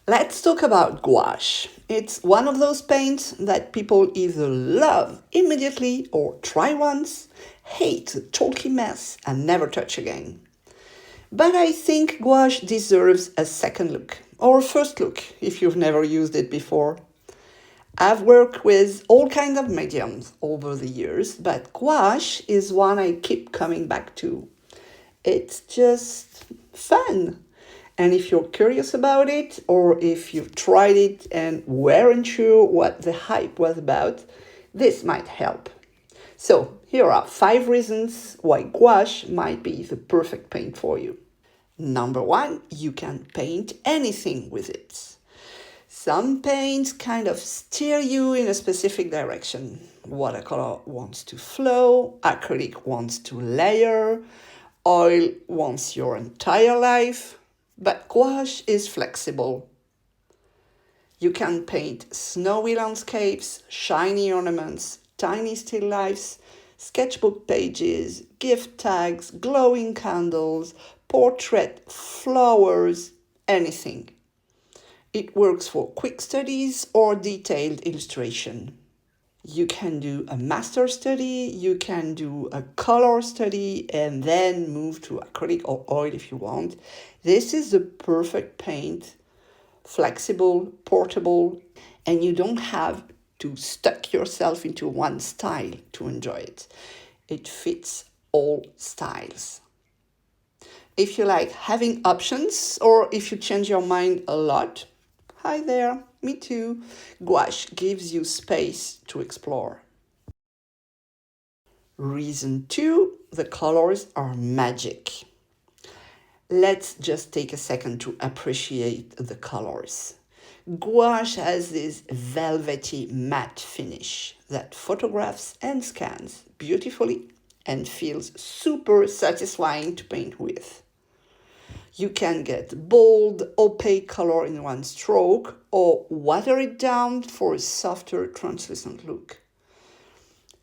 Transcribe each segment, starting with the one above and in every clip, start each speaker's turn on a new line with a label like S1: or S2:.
S1: Let's talk about gouache. It's one of those paints that people either love immediately or try once, hate the chalky mess, and never touch again. But I think gouache deserves a second look, or a first look if you've never used it before. I've worked with all kinds of mediums over the years, but gouache is one I keep coming back to. It's just fun. And if you're curious about it, or if you've tried it and weren't sure what the hype was about, this might help. So, here are 5 reasons why gouache might be the perfect paint for you. Number 1, you can paint anything with it. Some paints kind of steer you in a specific direction. Watercolor wants to flow, acrylic wants to layer, oil wants your entire life, but gouache is flexible. You can paint snowy landscapes, shiny ornaments, tiny still lifes, sketchbook pages, gift tags, glowing candles, portrait, flowers, anything. It works for quick studies or detailed illustration. You can do a master study, you can do a color study, and then move to acrylic or oil if you want. This is the perfect paint, flexible, portable, and you don't have to stuck yourself into one style to enjoy it. It fits all styles. If you like having options, or if you change your mind a lot, hi there, me too. Gouache gives you space to explore. Reason 2, the colors are magic. Let's just take a second to appreciate the colors. Gouache has this velvety matte finish that photographs and scans beautifully and feels super satisfying to paint with. You can get bold, opaque color in one stroke or water it down for a softer, translucent look.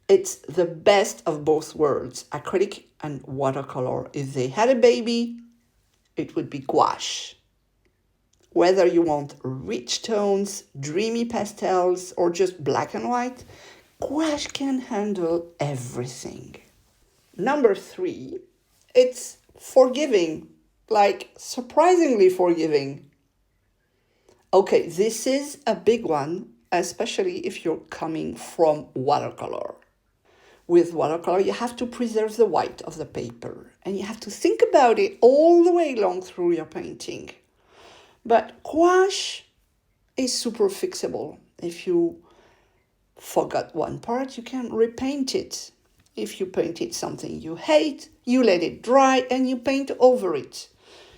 S1: It's the best of both worlds, acrylic and watercolor. If they had a baby, it would be gouache. Whether you want rich tones, dreamy pastels, or just black and white, gouache can handle everything. Number 3, it's forgiving. Like, surprisingly forgiving. Okay, this is a big one, especially if you're coming from watercolor. With watercolor, you have to preserve the white of the paper, and you have to think about it all the way along through your painting. But gouache is super fixable. If you forgot one part, you can repaint it. If you painted something you hate, you let it dry and you paint over it.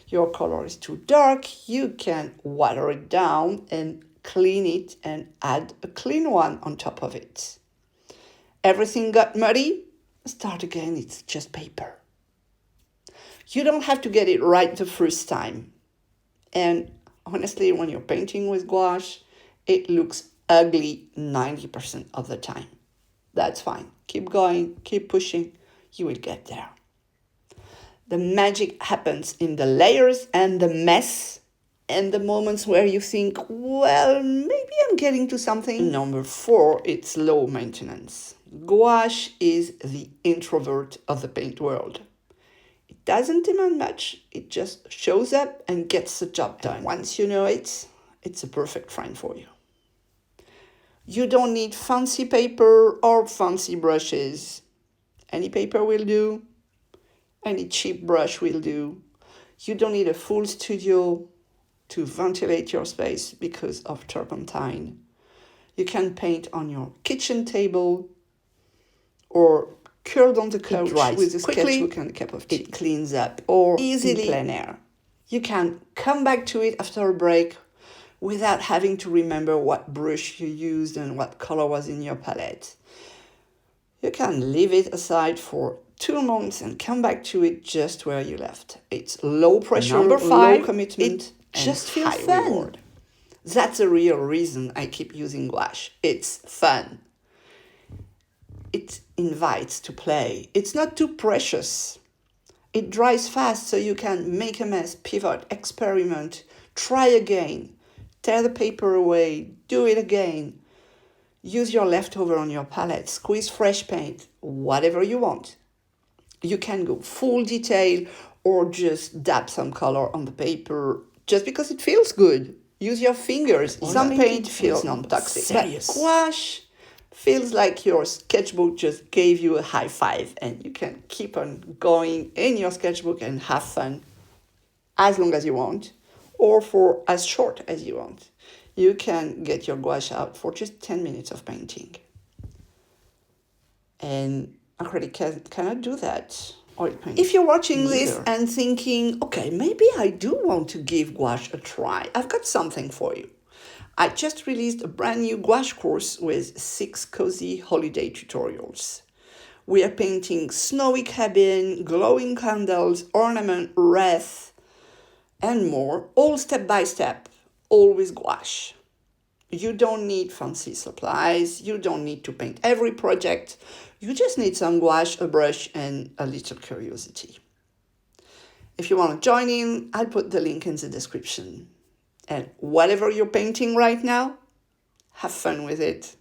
S1: Your color is too dark, you can water it down and clean it and add a clean one on top of it. Everything got muddy? Start again, it's just paper. You don't have to get it right the first time. And honestly, when you're painting with gouache, it looks ugly 90% of the time. That's fine. Keep going, keep pushing, you will get there. The magic happens in the layers and the mess and the moments where you think, well, maybe I'm getting to something. Number 4, it's low maintenance. Gouache is the introvert of the paint world. It doesn't demand much. It just shows up and gets the job done. And once you know it, it's a perfect friend for you. You don't need fancy paper or fancy brushes. Any paper will do. Any cheap brush will do. You don't need a full studio to ventilate your space because of turpentine. You can paint on your kitchen table or curled on the couch with a sketchbook and a cup of tea. It cleans up or easily in plein air. You can come back to it after a break without having to remember what brush you used and what color was in your palette. You can leave it aside for 2 months and come back to it just where you left. It's low pressure, number 5, low commitment, it just feels fun. Reward. That's a real reason I keep using gouache. It's fun. It invites to play. It's not too precious. It dries fast so you can make a mess, pivot, experiment, try again. tear the paper away, do it again. Use your leftover on your palette, squeeze fresh paint, whatever you want. You can go full detail or just dab some color on the paper just because it feels good. Use your fingers. Some paint feels non-toxic, but gouache feels like your sketchbook just gave you a high five and you can keep on going in your sketchbook and have fun as long as you want or for as short as you want. You can get your gouache out for just 10 minutes of painting. And acrylic cannot do that. Oil paint. If you're watching this and thinking, okay, maybe I do want to give gouache a try, I've got something for you. I just released a brand new gouache course with 6 cozy holiday tutorials. We are painting snowy cabin, glowing candles, ornament, wreaths, and more, all step by step, all with gouache. You don't need fancy supplies. You don't need to paint every project. You just need some gouache, a brush, and a little curiosity. If you want to join in, I'll put the link in the description. And whatever you're painting right now, have fun with it.